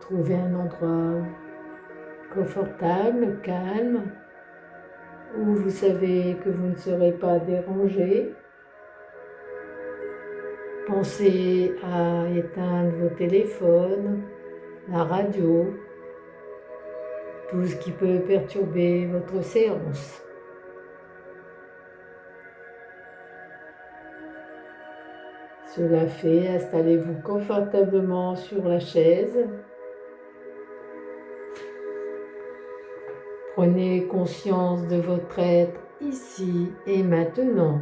Trouvez un endroit confortable, calme, où vous savez que vous ne serez pas dérangé. Pensez à éteindre vos téléphones, la radio, tout ce qui peut perturber votre séance. Cela fait, installez-vous confortablement sur la chaise. Prenez conscience de votre être ici et maintenant.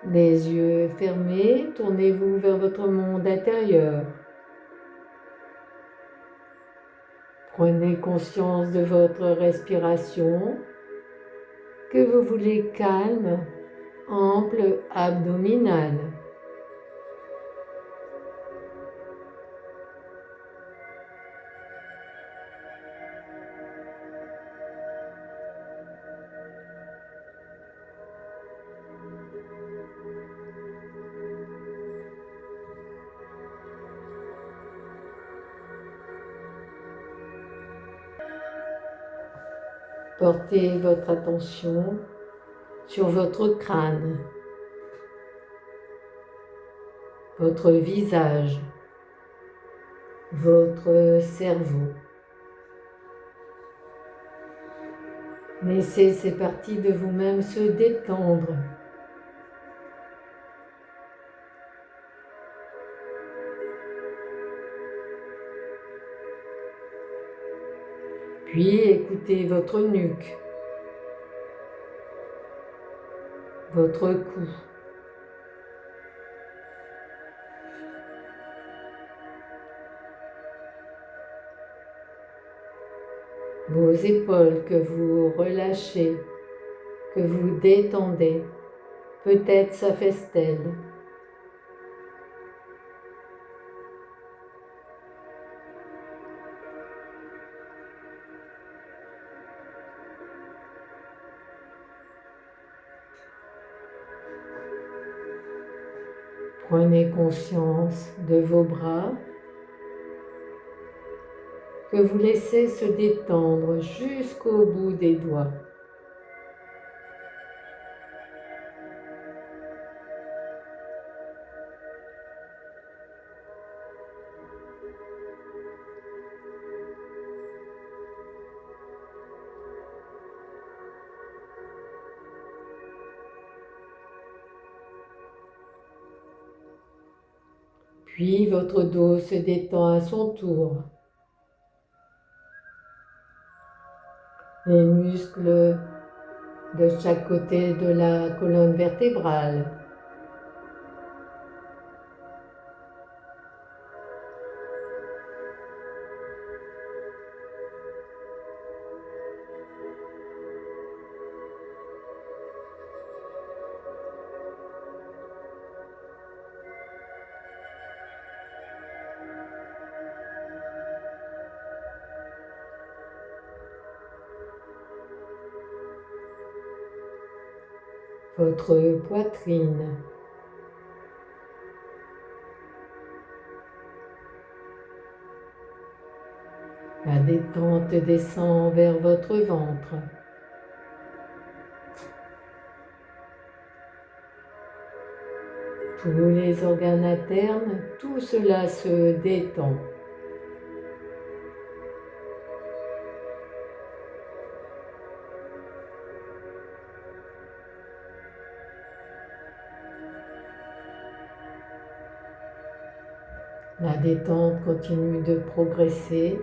Les yeux fermés, tournez-vous vers votre monde intérieur. Prenez conscience de votre respiration, que vous voulez calme, ample, abdominale. Portez votre attention sur votre crâne, votre visage, votre cerveau. Laissez ces parties de vous-même se détendre. Puis écoutez votre nuque, votre cou, vos épaules que vous relâchez, que vous détendez. Peut-être s'affaisse-t-elle. Prenez conscience de vos bras que vous laissez se détendre jusqu'au bout des doigts. Puis votre dos se détend à son tour. Les muscles de chaque côté de la colonne vertébrale. Votre poitrine. La détente descend vers votre ventre. Tous les organes internes, tout cela se détend. La détente continue de progresser,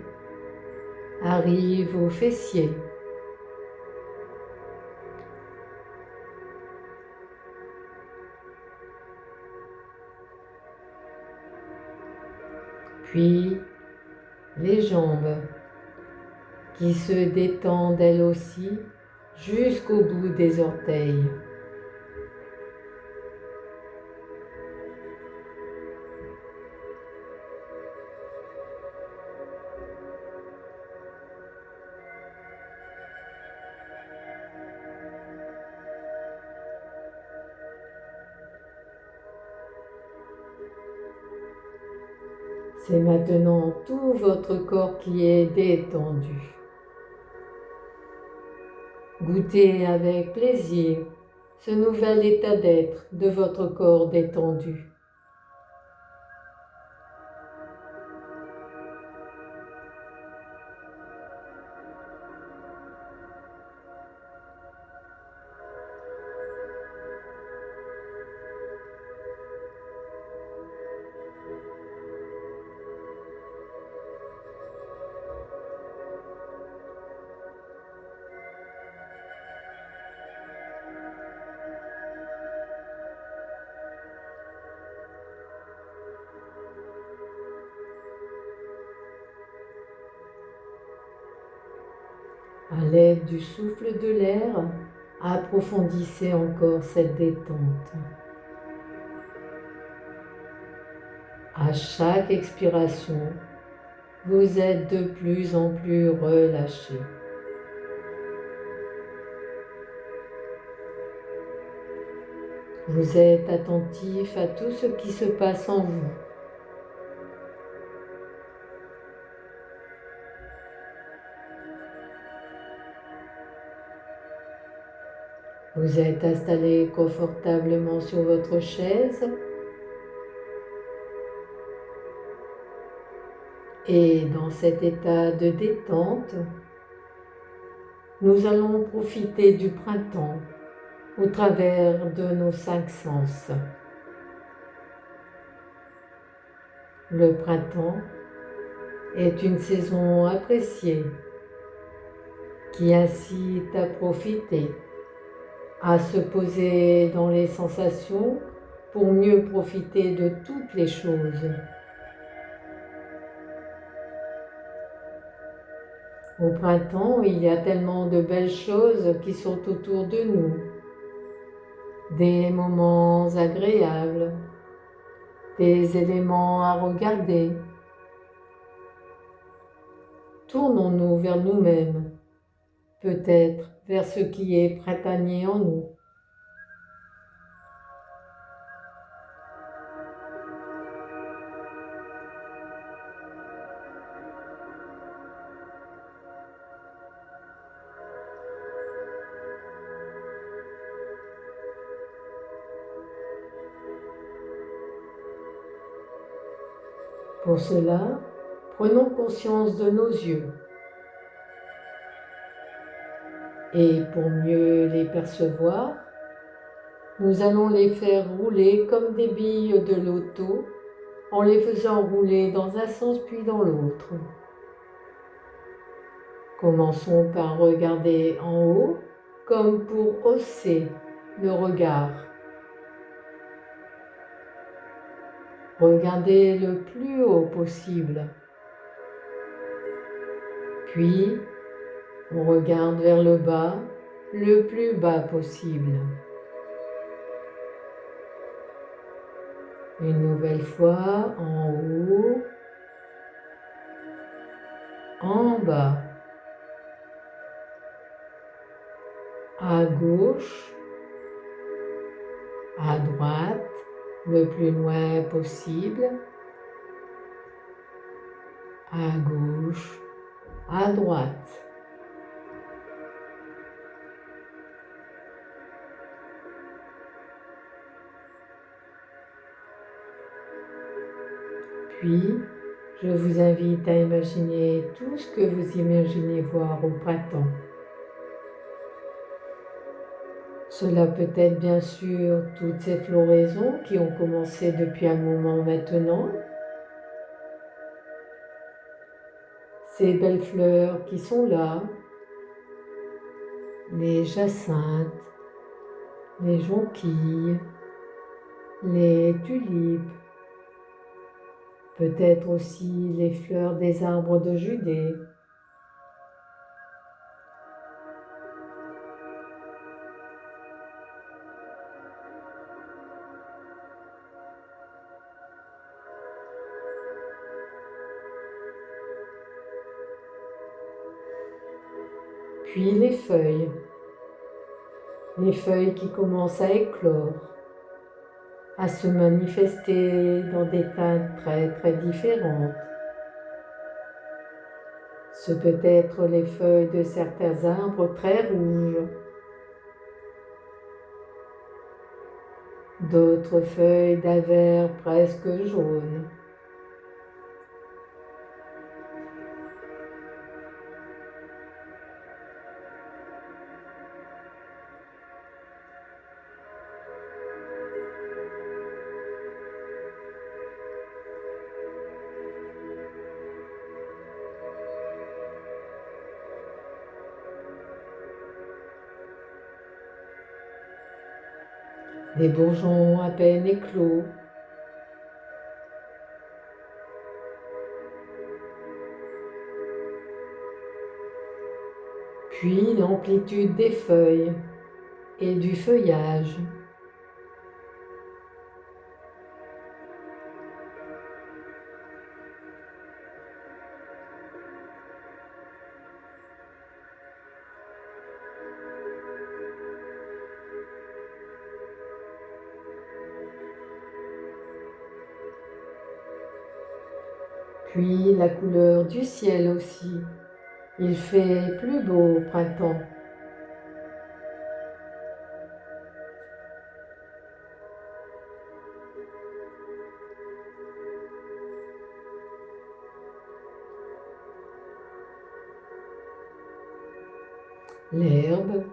arrive aux fessiers. Puis les jambes qui se détendent elles aussi jusqu'au bout des orteils. C'est maintenant tout votre corps qui est détendu. Goûtez avec plaisir ce nouvel état d'être de votre corps détendu. À l'aide du souffle de l'air, approfondissez encore cette détente. À chaque expiration, vous êtes de plus en plus relâché. Vous êtes attentif à tout ce qui se passe en vous. Vous êtes installé confortablement sur votre chaise et dans cet état de détente, nous allons profiter du printemps au travers de nos 5 sens. Le printemps est une saison appréciée qui incite à profiter, à se poser dans les sensations pour mieux profiter de toutes les choses. Au printemps, il y a tellement de belles choses qui sont autour de nous, des moments agréables, des éléments à regarder. Tournons-nous vers nous-mêmes, peut-être vers ce qui est printanier en nous. Pour cela, prenons conscience de nos yeux. Et pour mieux les percevoir, nous allons les faire rouler comme des billes de loto en les faisant rouler dans un sens puis dans l'autre. Commençons par regarder en haut comme pour hausser le regard. Regardez le plus haut possible. Puis, on regarde vers le bas, le plus bas possible. Une nouvelle fois, en haut, en bas, à gauche, à droite, le plus loin possible, à gauche, à droite. Puis, je vous invite à imaginer tout ce que vous imaginez voir au printemps. Cela peut être bien sûr toutes ces floraisons qui ont commencé depuis un moment maintenant. Ces belles fleurs qui sont là, les jacinthes, les jonquilles, les tulipes, peut-être aussi les fleurs des arbres de Judée. Puis les feuilles qui commencent à éclore. à se manifester dans des teintes très très différentes. Ce peut être les feuilles de certains arbres très rouges, d'autres feuilles d'un vert presque jaune. Des bourgeons à peine éclos, puis l'amplitude des feuilles et du feuillage. Puis la couleur du ciel aussi. Il fait plus beau au printemps. L'herbe,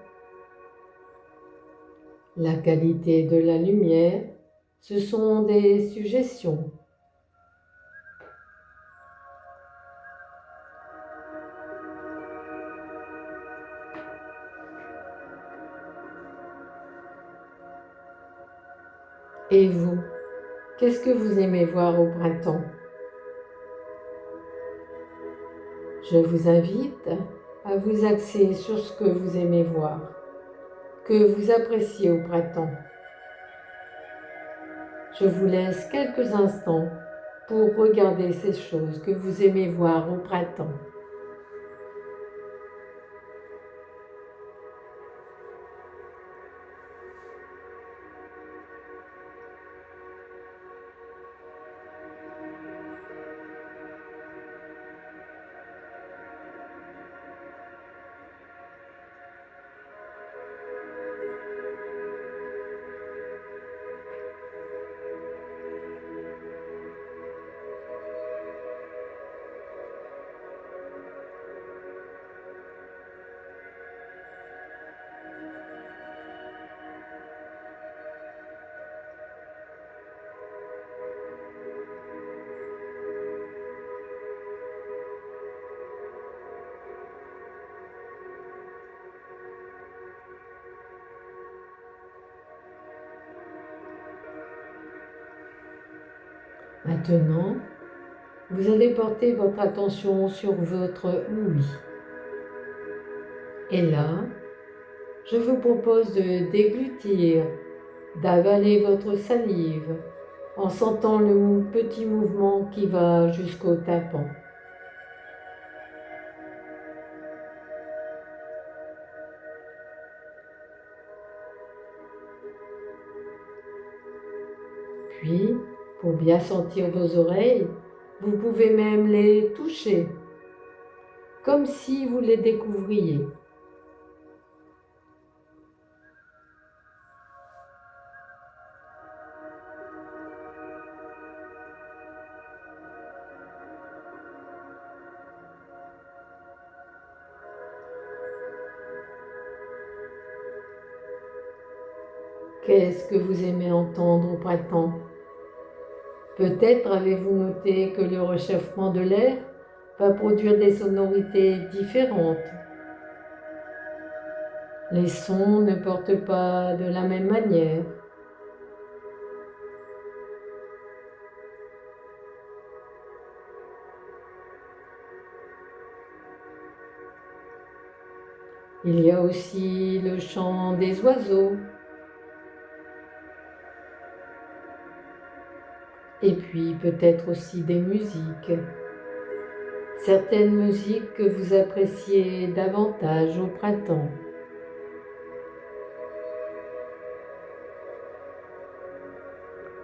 la qualité de la lumière, ce sont des suggestions. Et vous, qu'est-ce que vous aimez voir au printemps? Je vous invite à vous axer sur ce que vous aimez voir, que vous appréciez au printemps. Je vous laisse quelques instants pour regarder ces choses que vous aimez voir au printemps. Maintenant, vous allez porter votre attention sur votre ouïe. Et là, je vous propose de déglutir, d'avaler votre salive en sentant le petit mouvement qui va jusqu'au tympan. Puis, pour bien sentir vos oreilles, vous pouvez même les toucher, comme si vous les découvriez. Qu'est-ce que vous aimez entendre au printemps? Peut-être avez-vous noté que le réchauffement de l'air va produire des sonorités différentes. Les sons ne portent pas de la même manière. Il y a aussi le chant des oiseaux. Et puis peut-être aussi des musiques. Certaines musiques que vous appréciez davantage au printemps.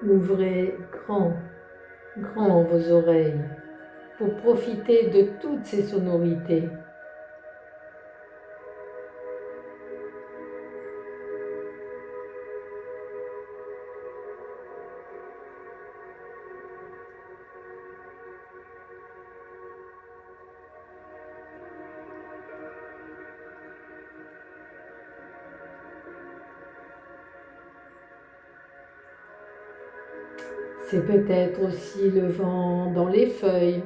Ouvrez grand vos oreilles pour profiter de toutes ces sonorités. C'est peut-être aussi le vent dans les feuilles.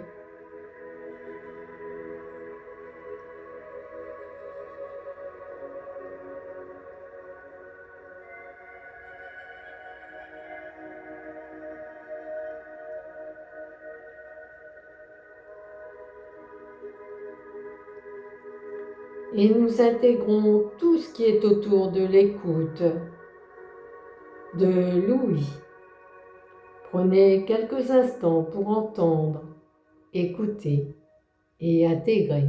Et nous intégrons tout ce qui est autour de l'écoute, de l'ouïe. Prenez quelques instants pour entendre, écouter et intégrer.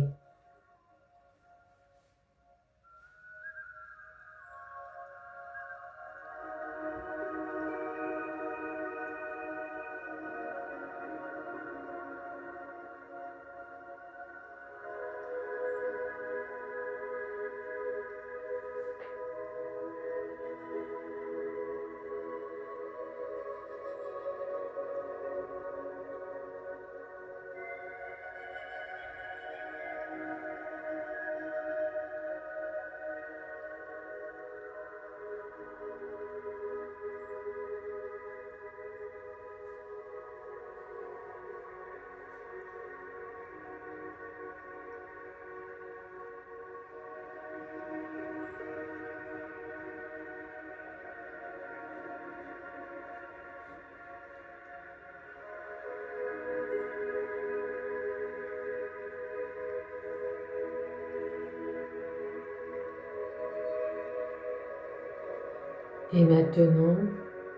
Et maintenant,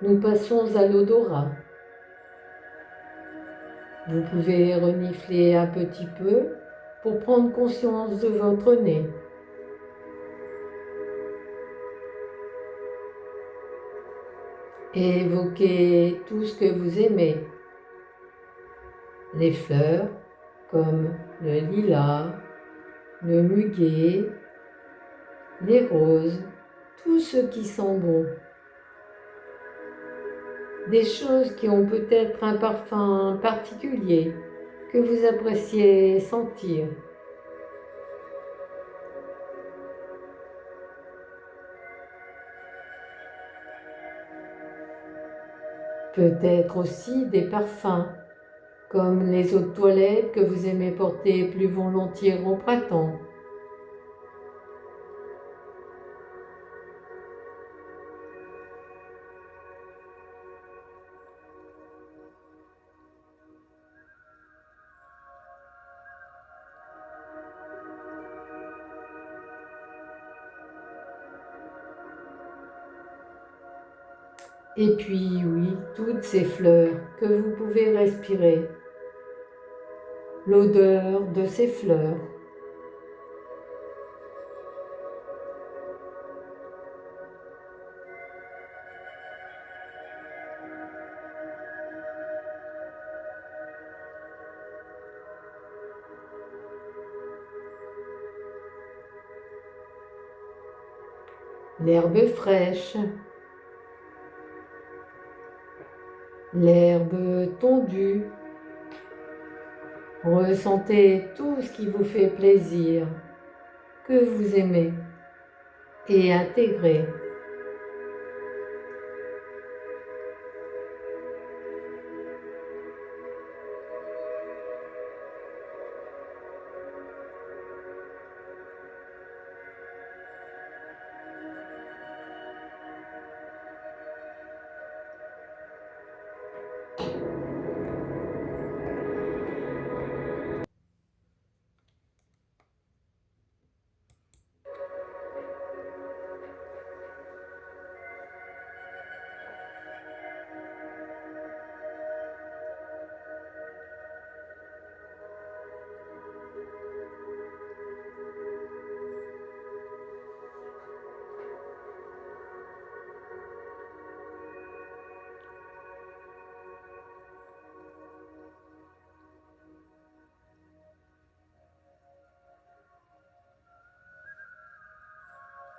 nous passons à l'odorat. Vous pouvez renifler un petit peu pour prendre conscience de votre nez. Et évoquez tout ce que vous aimez. Les fleurs comme le lilas, le muguet, les roses, tout ce qui sent bon. Des choses qui ont peut-être un parfum particulier que vous appréciez sentir. Peut-être aussi des parfums, comme les eaux de toilette que vous aimez porter plus volontiers au printemps. Et puis oui, toutes ces fleurs que vous pouvez respirer, l'odeur de ces fleurs. L'herbe fraîche, l'herbe tondue. Ressentez tout ce qui vous fait plaisir, que vous aimez, et intégrez.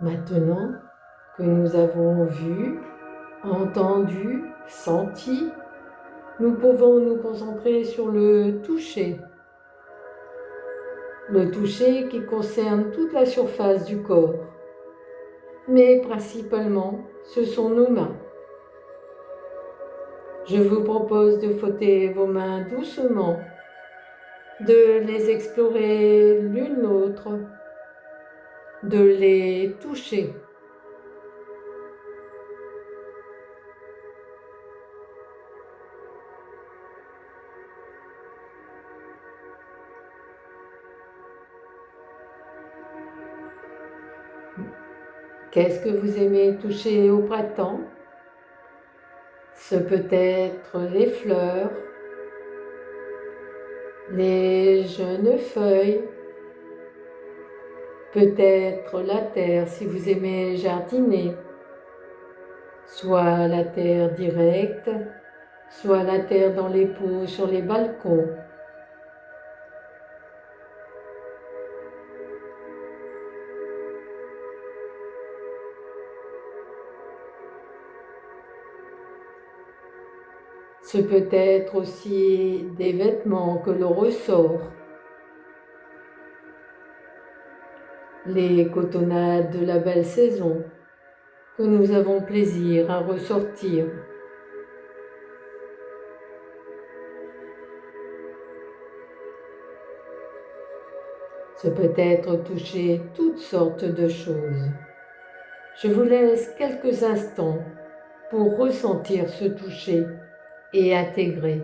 Maintenant que nous avons vu, entendu, senti, nous pouvons nous concentrer sur le toucher. Le toucher qui concerne toute la surface du corps. Mais principalement, ce sont nos mains. Je vous propose de frotter vos mains doucement, de les explorer l'une l'autre, de les toucher. Qu'est-ce que vous aimez toucher au printemps? Ce peut être les fleurs, les jeunes feuilles, peut-être la terre si vous aimez jardiner, soit la terre directe, soit la terre dans les pots sur les balcons. Ce peut être aussi des vêtements que l'on ressort, les cotonnades de la belle saison que nous avons plaisir à ressortir. Ce peut être toucher toutes sortes de choses. Je vous laisse quelques instants pour ressentir ce toucher et intégrer.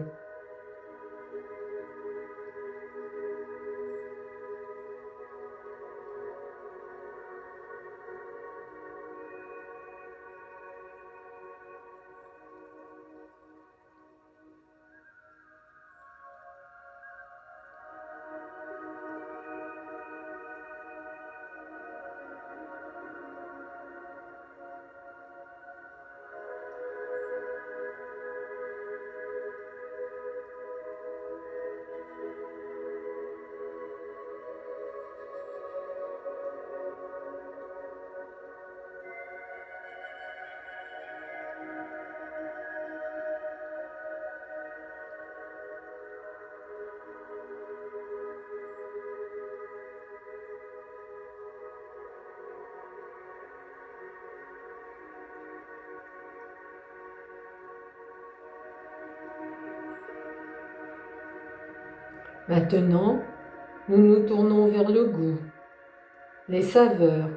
Maintenant, nous nous tournons vers le goût, les saveurs.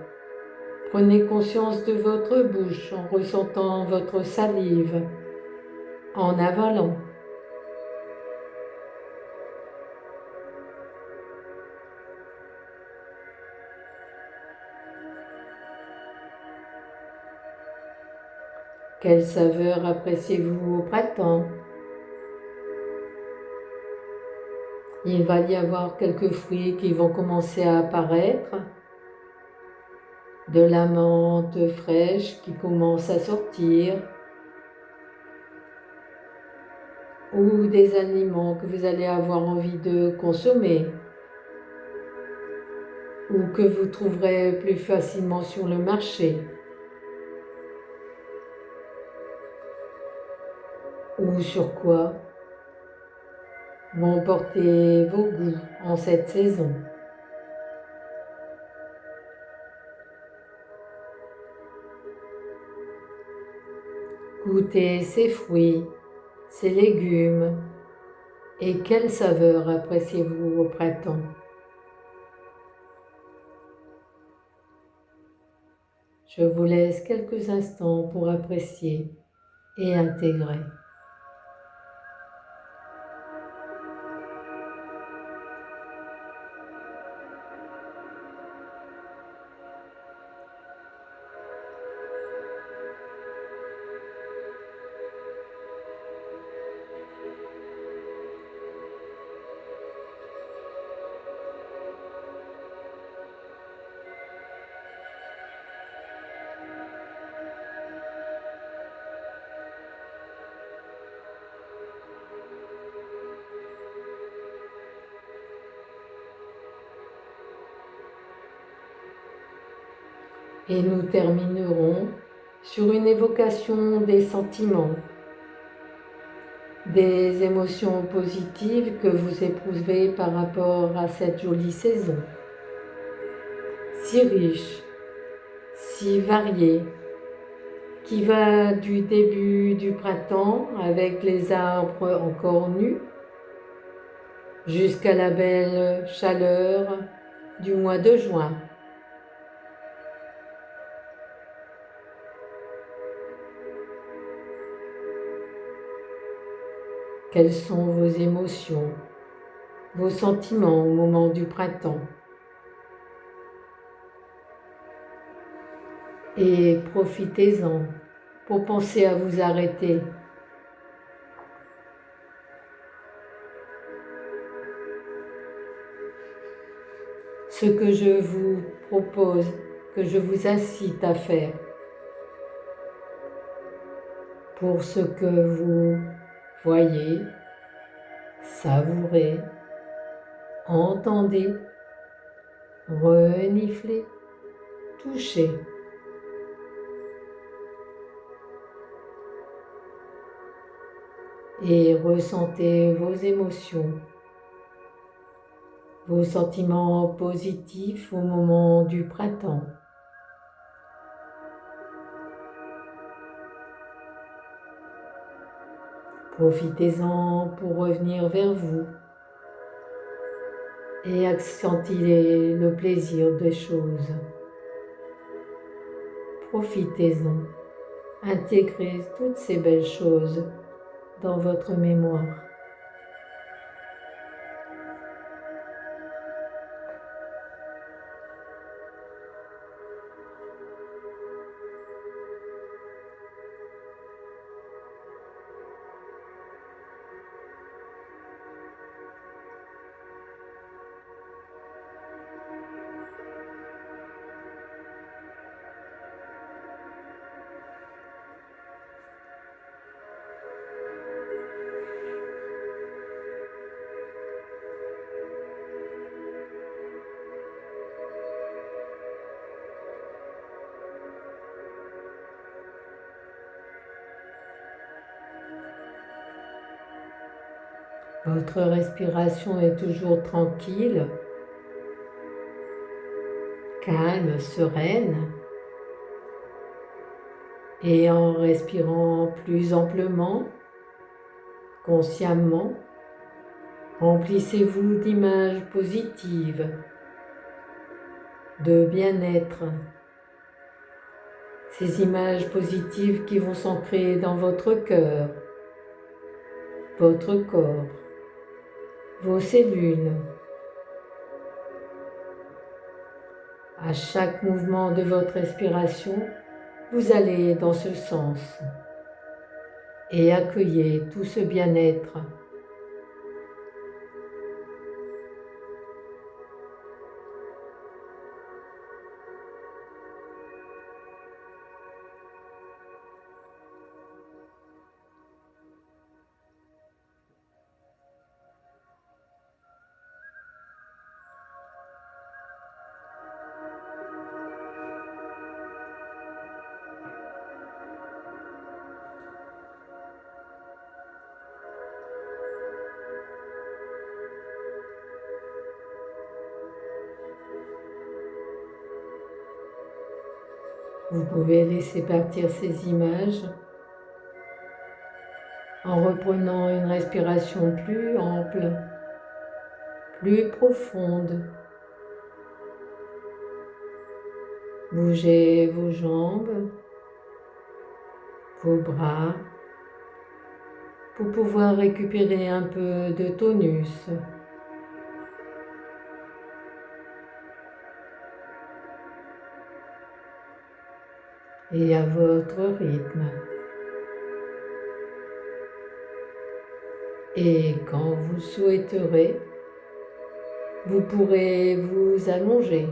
Prenez conscience de votre bouche en ressentant votre salive, en avalant. Quelle saveur appréciez-vous au printemps? Il va y avoir quelques fruits qui vont commencer à apparaître, de la menthe fraîche qui commence à sortir, ou des aliments que vous allez avoir envie de consommer, ou que vous trouverez plus facilement sur le marché, ou sur quoi vont porter vos goûts en cette saison. Goûtez ces fruits, ces légumes, et quelle saveur appréciez-vous au printemps? Je vous laisse quelques instants pour apprécier et intégrer. Et nous terminerons sur une évocation des sentiments, des émotions positives que vous éprouvez par rapport à cette jolie saison, si riche, si variée, qui va du début du printemps avec les arbres encore nus jusqu'à la belle chaleur du mois de juin. Quelles sont vos émotions, vos sentiments au moment du printemps? Et profitez-en pour penser à vous arrêter. Ce que je vous propose, que je vous incite à faire, pour ce que vous voyez, savourez, entendez, reniflez, touchez. Et ressentez vos émotions, vos sentiments positifs au moment du printemps. Profitez-en pour revenir vers vous et accentuer le plaisir des choses. Profitez-en, intégrez toutes ces belles choses dans votre mémoire. Votre respiration est toujours tranquille, calme, sereine. Et en respirant plus amplement, consciemment, remplissez-vous d'images positives, de bien-être. Ces images positives qui vont s'ancrer dans votre cœur, votre corps, vos cellules. À chaque mouvement de votre respiration, vous allez dans ce sens et accueillez tout ce bien-être. Vous pouvez laisser partir ces images en reprenant une respiration plus ample, plus profonde. Bougez vos jambes, vos bras, pour pouvoir récupérer un peu de tonus. Et à votre rythme. Et quand vous souhaiterez, vous pourrez vous allonger.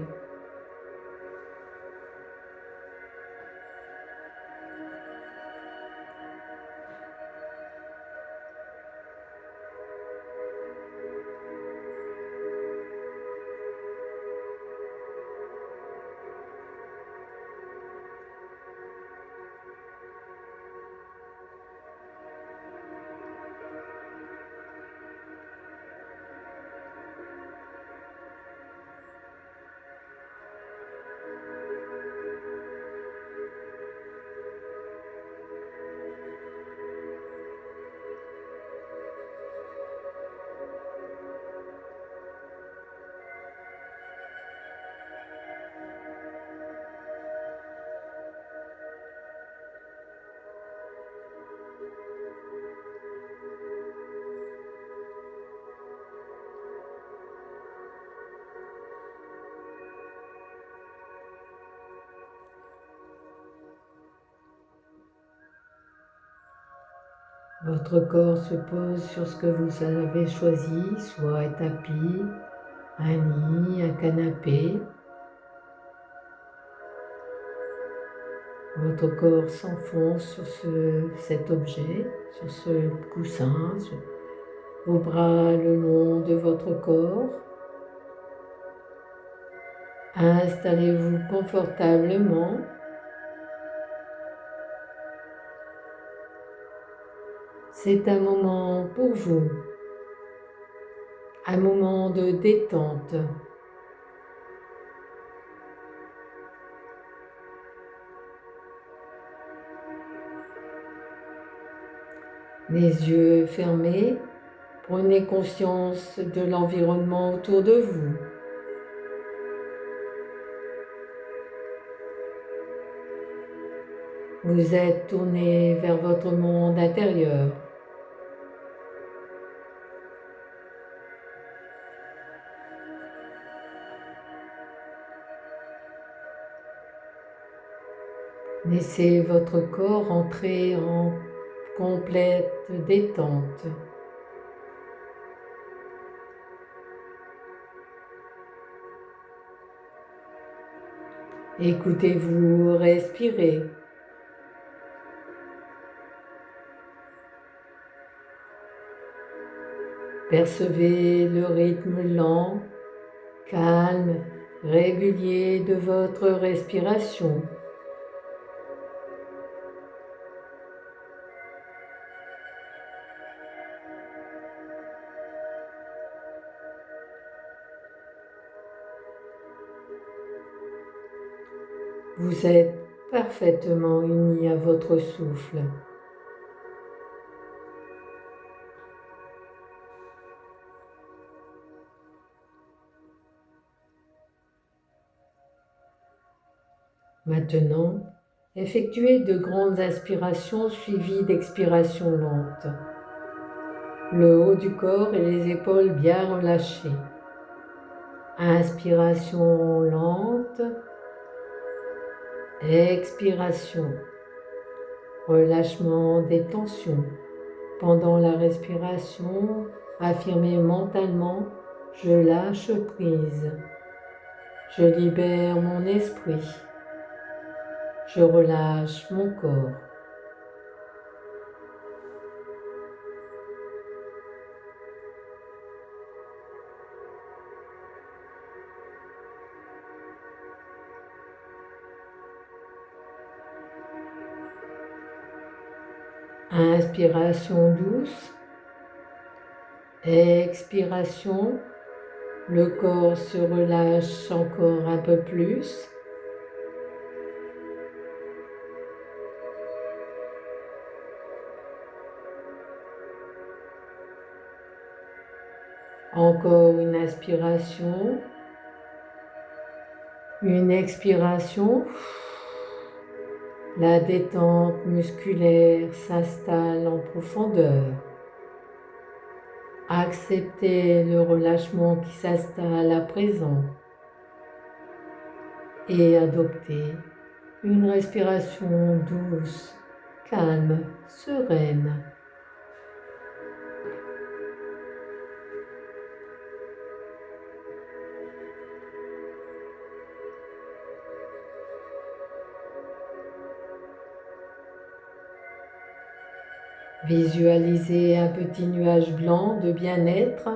Votre corps se pose sur ce que vous avez choisi, soit un tapis, un lit, un canapé. Votre corps s'enfonce sur cet objet, sur ce coussin, sur vos bras le long de votre corps. Installez-vous confortablement. C'est un moment pour vous, un moment de détente. Les yeux fermés, prenez conscience de l'environnement autour de vous. Vous êtes tourné vers votre monde intérieur. Laissez votre corps entrer en complète détente. Écoutez-vous respirer. Percevez le rythme lent, calme, régulier de votre respiration. Vous êtes parfaitement uni à votre souffle. Maintenant, effectuez de grandes inspirations suivies d'expirations lentes. Le haut du corps et les épaules bien relâchées. Inspiration lente. Expiration. Relâchement des tensions. Pendant la respiration, affirmez mentalement « Je lâche prise ». Je libère mon esprit. Je relâche mon corps. Inspiration douce. Expiration. Le corps se relâche encore un peu plus. Encore une inspiration. Une expiration. La détente musculaire s'installe en profondeur. Acceptez le relâchement qui s'installe à présent et adoptez une respiration douce, calme, sereine. Visualisez un petit nuage blanc de bien-être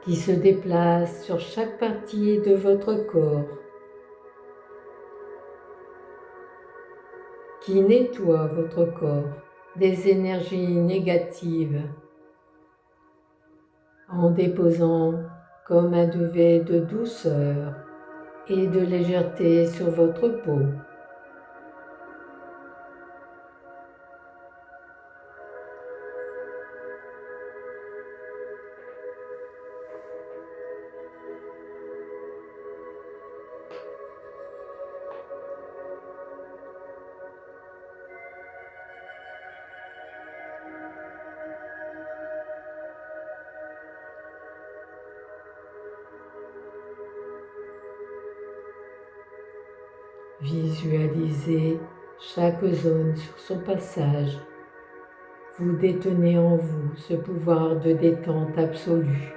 qui se déplace sur chaque partie de votre corps, qui nettoie votre corps des énergies négatives en déposant comme un duvet de douceur et de légèreté sur votre peau. Visualisez chaque zone sur son passage. Vous détenez en vous ce pouvoir de détente absolue.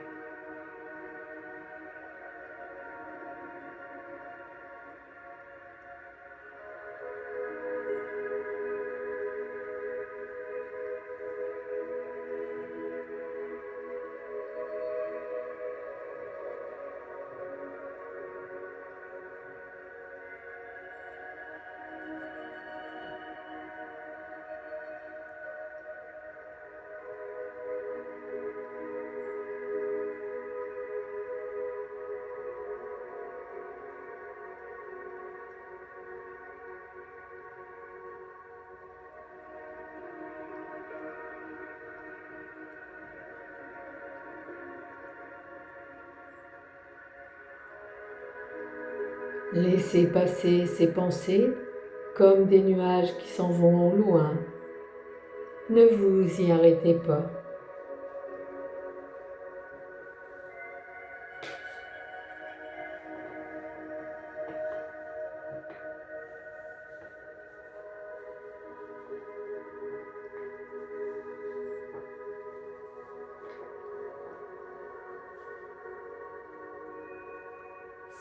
Laissez passer ces pensées comme des nuages qui s'en vont au loin. Ne vous y arrêtez pas.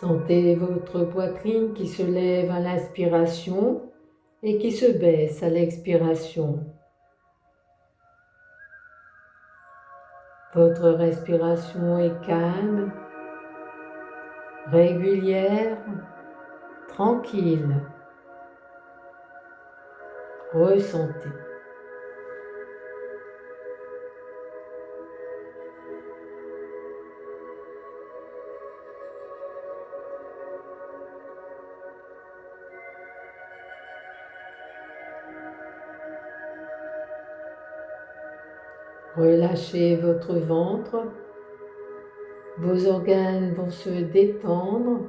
Sentez votre poitrine qui se lève à l'inspiration et qui se baisse à l'expiration. Votre respiration est calme, régulière, tranquille. Ressentez. Relâchez votre ventre, vos organes vont se détendre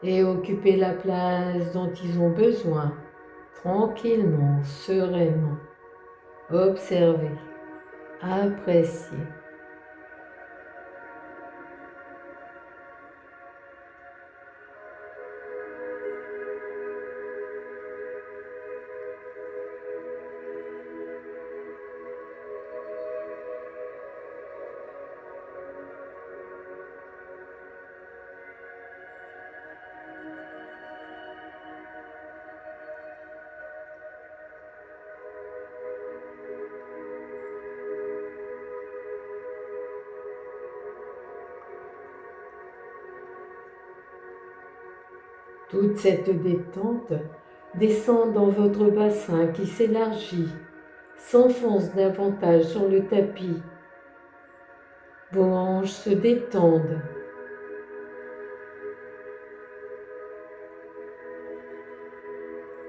et occuper la place dont ils ont besoin, tranquillement, sereinement. Observez, appréciez. Toute cette détente descend dans votre bassin qui s'élargit, s'enfonce davantage sur le tapis. Vos hanches se détendent.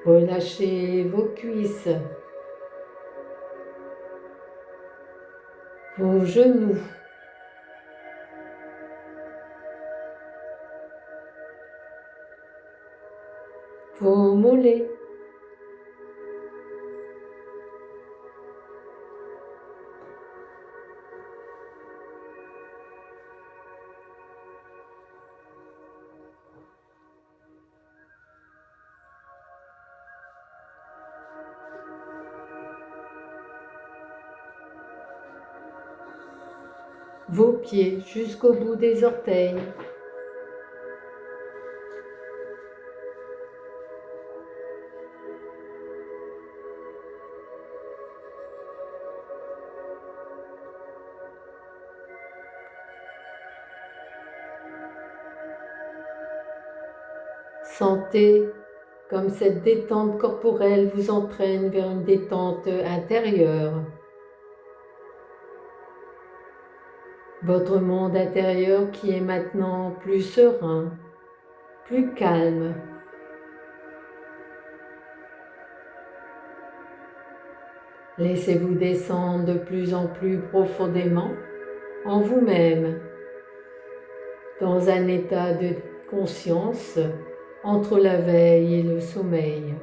Relâchez vos cuisses, vos genoux. Vos mollets. Vos pieds jusqu'au bout des orteils. Sentez comme cette détente corporelle vous entraîne vers une détente intérieure. Votre monde intérieur qui est maintenant plus serein, plus calme. Laissez-vous descendre de plus en plus profondément en vous-même, dans un état de conscience entre la veille et le sommeil.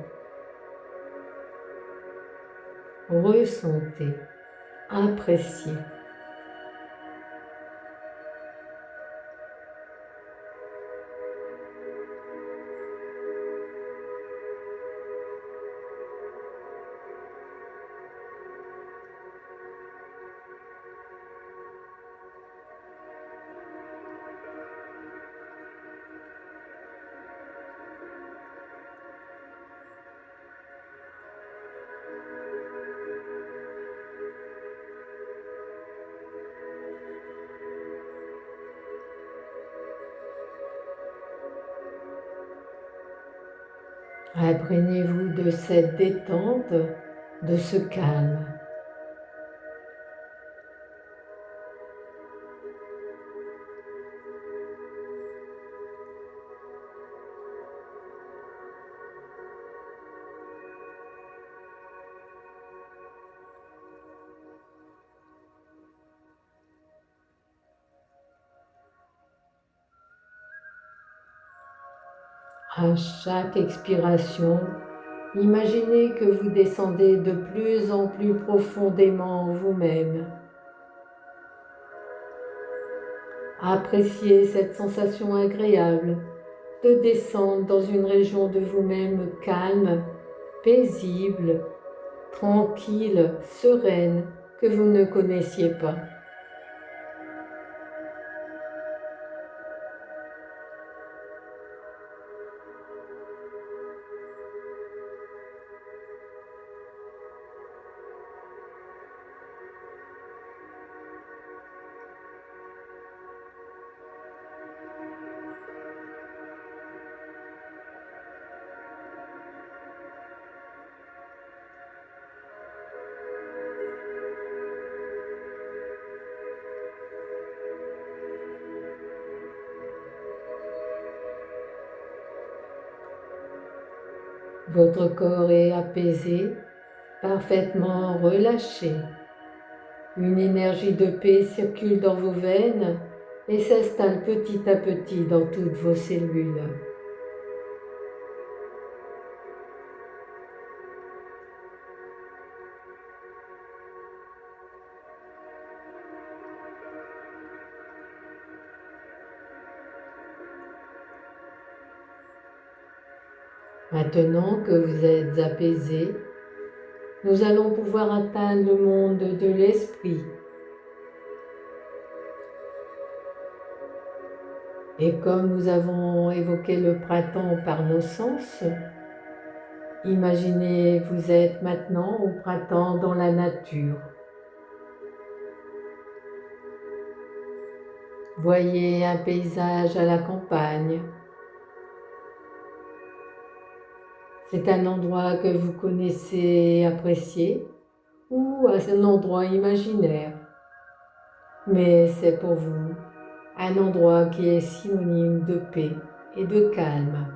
Ressentez, appréciez. Imprégnez-vous de cette détente, de ce calme. À chaque expiration, imaginez que vous descendez de plus en plus profondément en vous-même. Appréciez cette sensation agréable de descendre dans une région de vous-même calme, paisible, tranquille, sereine, que vous ne connaissiez pas. Votre corps est apaisé, parfaitement relâché. Une énergie de paix circule dans vos veines et s'installe petit à petit dans toutes vos cellules. Maintenant que vous êtes apaisé, nous allons pouvoir atteindre le monde de l'esprit. Et comme nous avons évoqué le printemps par nos sens, imaginez vous êtes maintenant au printemps dans la nature. Voyez un paysage à la campagne. C'est un endroit que vous connaissez et appréciez ou un endroit imaginaire. Mais c'est pour vous un endroit qui est synonyme de paix et de calme.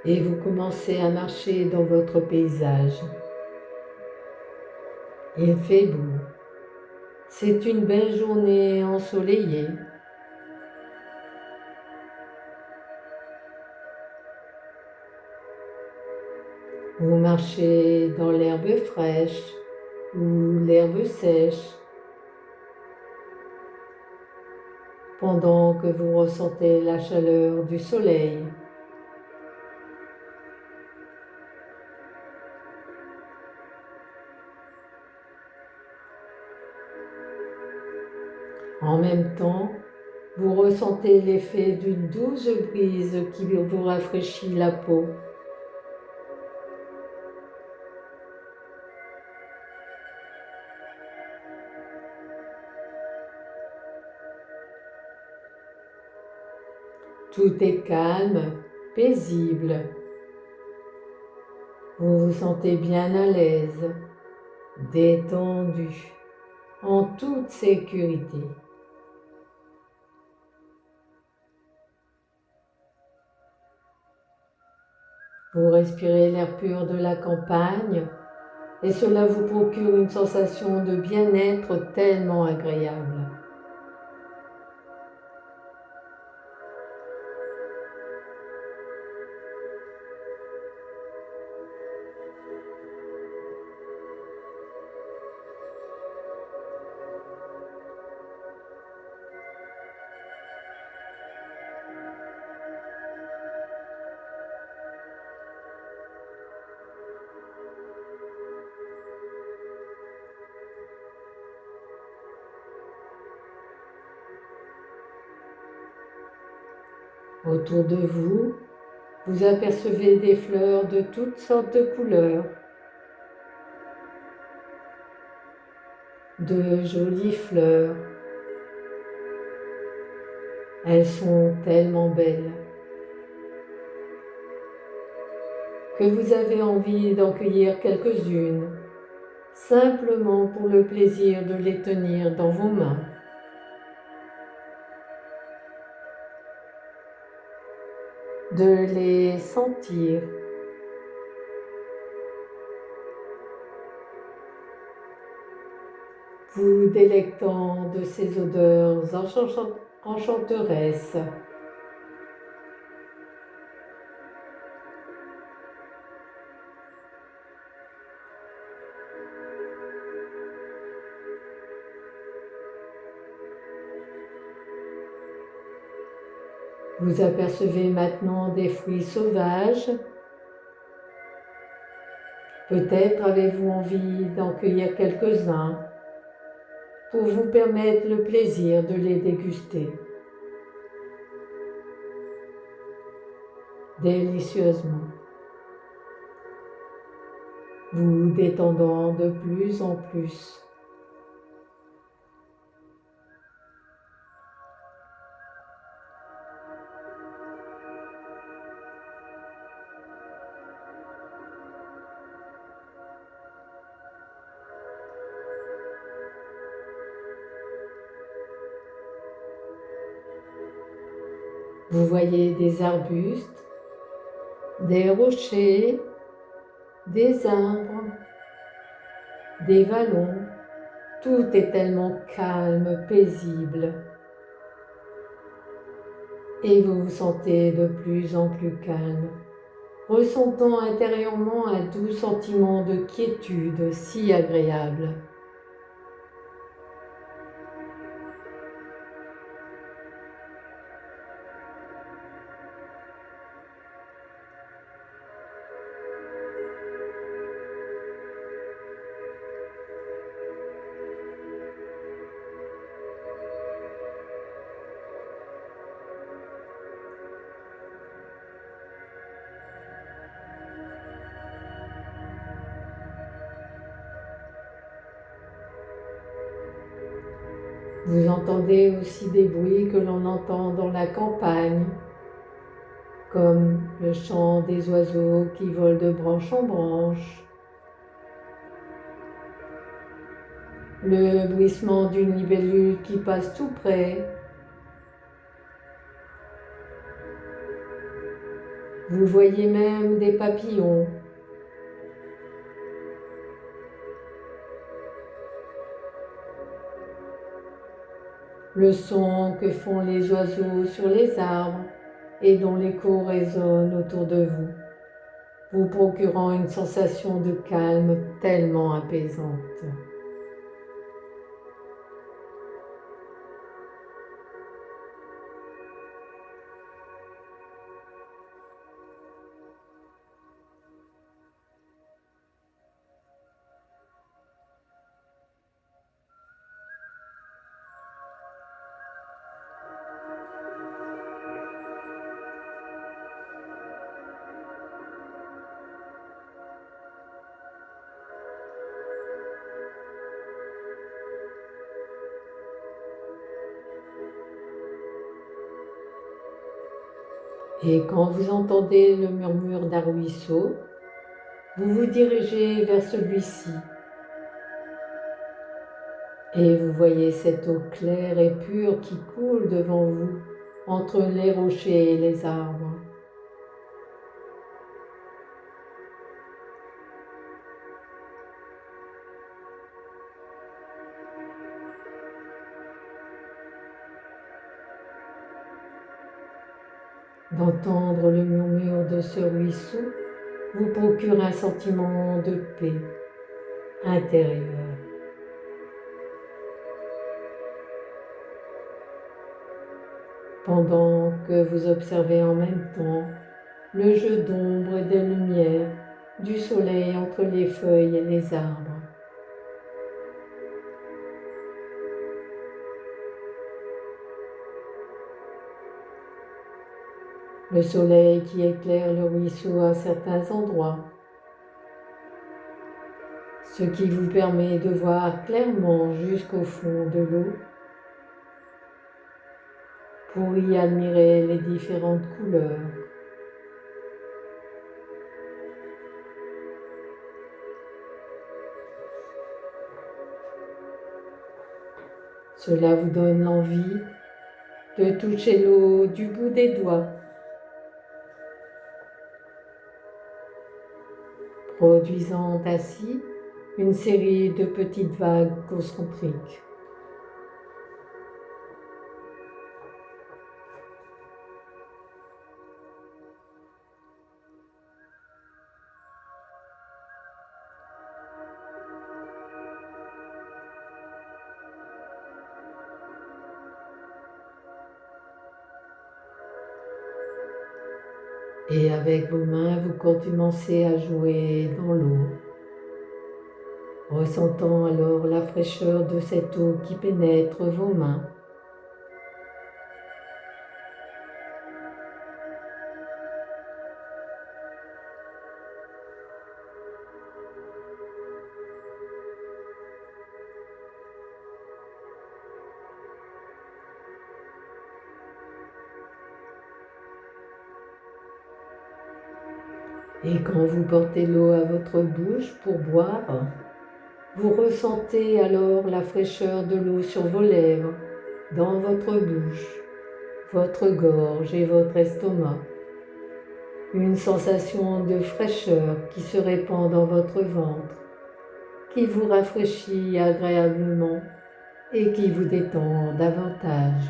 Et vous commencez à marcher dans votre paysage. Il fait beau. C'est une belle journée ensoleillée. Vous marchez dans l'herbe fraîche ou l'herbe sèche pendant que vous ressentez la chaleur du soleil. En même temps, vous ressentez l'effet d'une douce brise qui vous rafraîchit la peau. Tout est calme, paisible. Vous vous sentez bien à l'aise, détendu, en toute sécurité. Vous respirez l'air pur de la campagne et cela vous procure une sensation de bien-être tellement agréable. Autour de vous, vous apercevez des fleurs de toutes sortes de couleurs, de jolies fleurs. Elles sont tellement belles que vous avez envie d'en cueillir quelques-unes, simplement pour le plaisir de les tenir dans vos mains. De les sentir. Vous délectant de ces odeurs enchanteresses. Vous apercevez maintenant des fruits sauvages. Peut-être avez-vous envie d'en cueillir quelques-uns pour vous permettre le plaisir de les déguster délicieusement, vous détendant de plus en plus. Vous voyez des arbustes, des rochers, des arbres, des vallons. Tout est tellement calme, paisible. Et vous vous sentez de plus en plus calme, ressentant intérieurement un doux sentiment de quiétude si agréable. Vous entendez aussi des bruits que l'on entend dans la campagne, comme le chant des oiseaux qui volent de branche en branche, le bruissement d'une libellule qui passe tout près. Vous voyez même des papillons. Le son que font les oiseaux sur les arbres et dont l'écho résonne autour de vous, vous procurant une sensation de calme tellement apaisante. Et quand vous entendez le murmure d'un ruisseau, vous vous dirigez vers celui-ci et vous voyez cette eau claire et pure qui coule devant vous entre les rochers et les arbres. D'entendre le murmure de ce ruisseau vous procure un sentiment de paix intérieure. Pendant que vous observez en même temps le jeu d'ombre et de lumière du soleil entre les feuilles et les arbres. Le soleil qui éclaire le ruisseau à certains endroits, ce qui vous permet de voir clairement jusqu'au fond de l'eau pour y admirer les différentes couleurs. Cela vous donne l'envie de toucher l'eau du bout des doigts, produisant ainsi une série de petites vagues concentriques. Et avec vos mains, vous commencez à jouer dans l'eau, ressentant alors la fraîcheur de cette eau qui pénètre vos mains. Et quand vous portez l'eau à votre bouche pour boire, vous ressentez alors la fraîcheur de l'eau sur vos lèvres, dans votre bouche, votre gorge et votre estomac. Une sensation de fraîcheur qui se répand dans votre ventre, qui vous rafraîchit agréablement et qui vous détend davantage.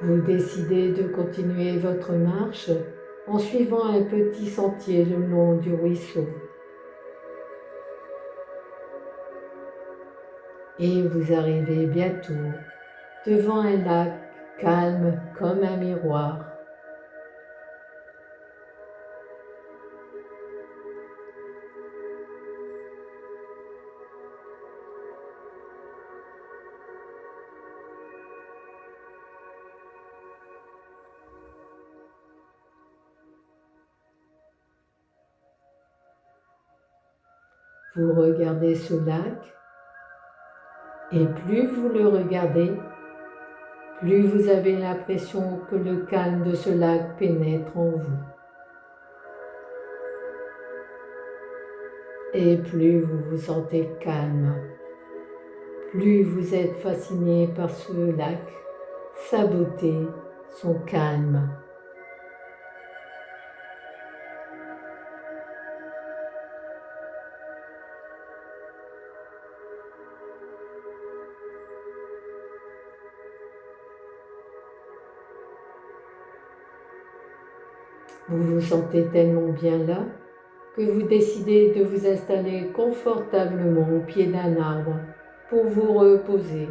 Vous décidez de continuer votre marche en suivant un petit sentier le long du ruisseau. Et vous arrivez bientôt devant un lac calme comme un miroir. Vous regardez ce lac et plus vous le regardez, plus vous avez l'impression que le calme de ce lac pénètre en vous. Et plus vous vous sentez calme, plus vous êtes fasciné par ce lac, sa beauté, son calme. Vous vous sentez tellement bien là que vous décidez de vous installer confortablement au pied d'un arbre pour vous reposer,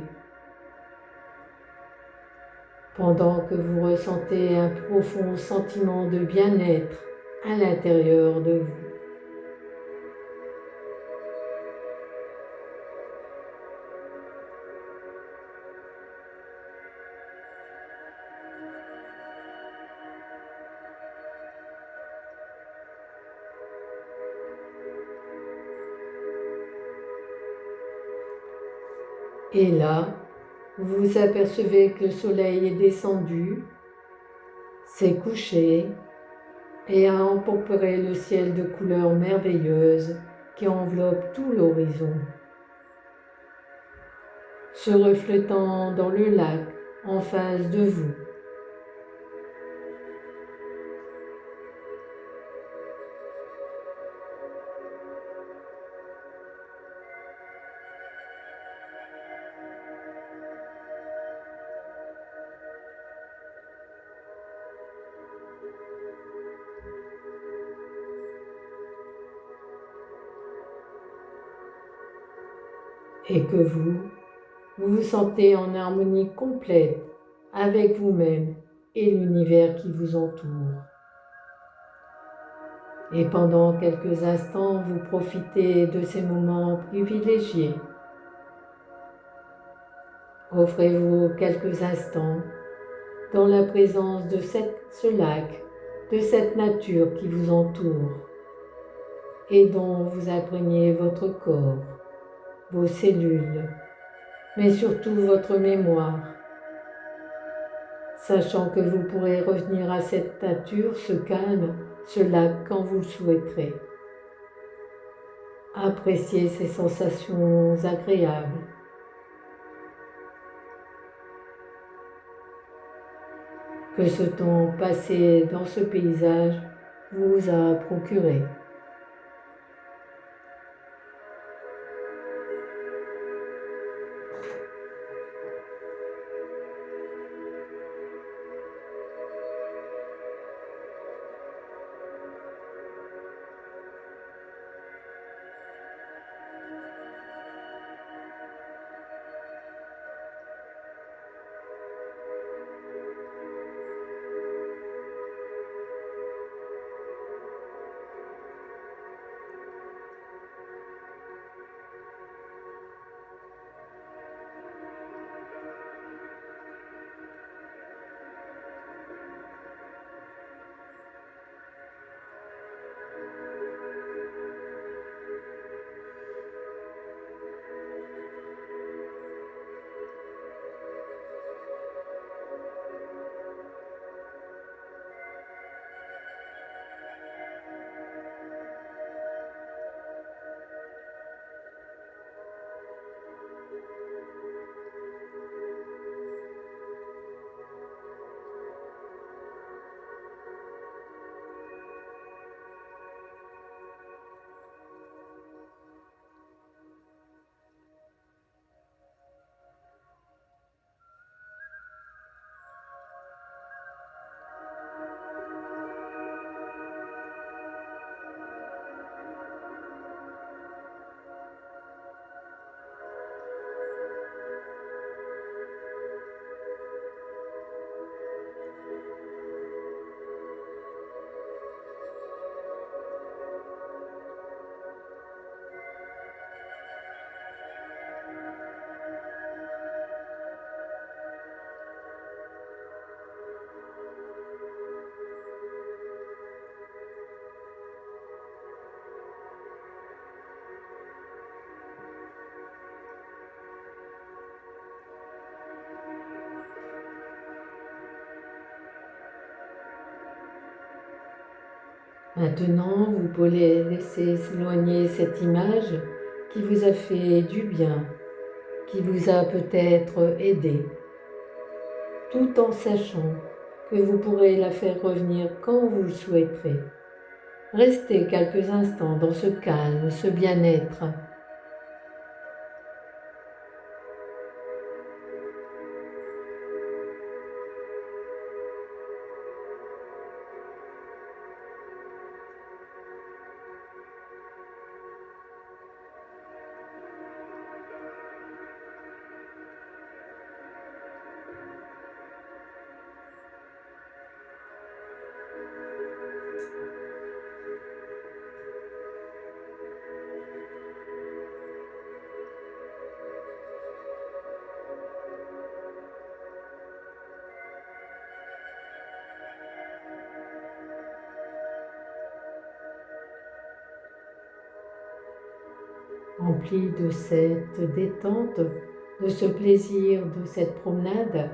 pendant que vous ressentez un profond sentiment de bien-être à l'intérieur de vous. Et là, vous vous apercevez que le soleil est descendu, s'est couché et a empourpré le ciel de couleurs merveilleuses qui enveloppe tout l'horizon, se reflétant dans le lac en face de vous. et que vous vous sentez en harmonie complète avec vous-même et l'univers qui vous entoure. Et pendant quelques instants, vous profitez de ces moments privilégiés. Offrez-vous quelques instants dans la présence de ce lac, de cette nature qui vous entoure et dont vous imprégnez votre corps, vos cellules, mais surtout votre mémoire, sachant que vous pourrez revenir à cette nature, ce calme, ce lac quand vous le souhaiterez. Appréciez ces sensations agréables. Que ce temps passé dans ce paysage vous a procuré. Maintenant, vous pouvez laisser s'éloigner cette image qui vous a fait du bien, qui vous a peut-être aidé, tout en sachant que vous pourrez la faire revenir quand vous le souhaiterez. Restez quelques instants dans ce calme, ce bien-être. Rempli de cette détente, de ce plaisir, de cette promenade,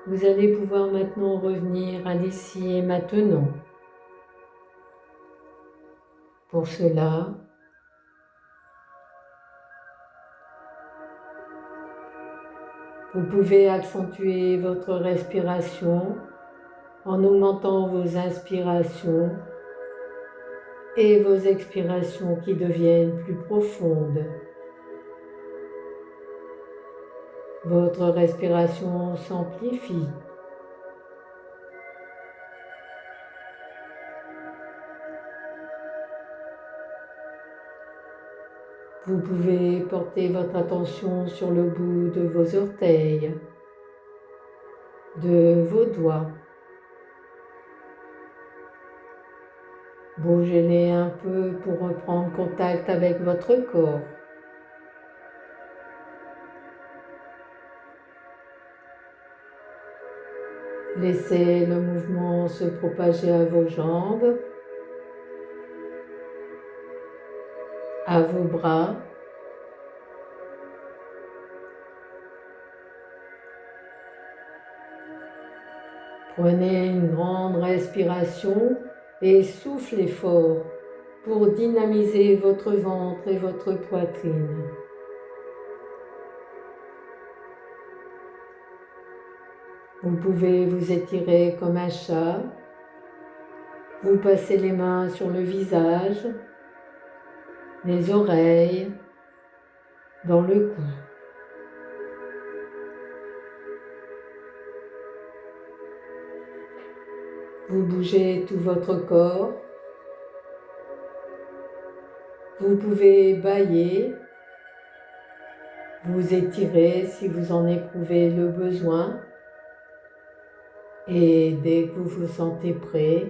vous allez pouvoir maintenant revenir à l'ici et maintenant. Pour cela, vous pouvez accentuer votre respiration en augmentant vos inspirations et vos expirations qui deviennent plus profondes. Votre respiration s'amplifie. Vous pouvez porter votre attention sur le bout de vos orteils, de vos doigts. Bougez-les un peu pour reprendre contact avec votre corps. Laissez le mouvement se propager à vos jambes, à vos bras. Prenez une grande respiration et soufflez fort pour dynamiser votre ventre et votre poitrine. Vous pouvez vous étirer comme un chat. Vous passez les mains sur le visage, les oreilles, dans le cou. Vous bougez tout votre corps. Vous pouvez bâiller, vous étirer si vous en éprouvez le besoin. Et dès que vous vous sentez prêt,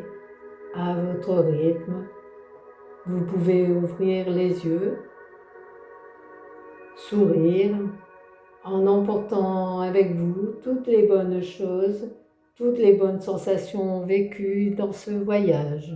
à votre rythme, vous pouvez ouvrir les yeux, sourire, en emportant avec vous toutes les bonnes choses, toutes les bonnes sensations vécues dans ce voyage.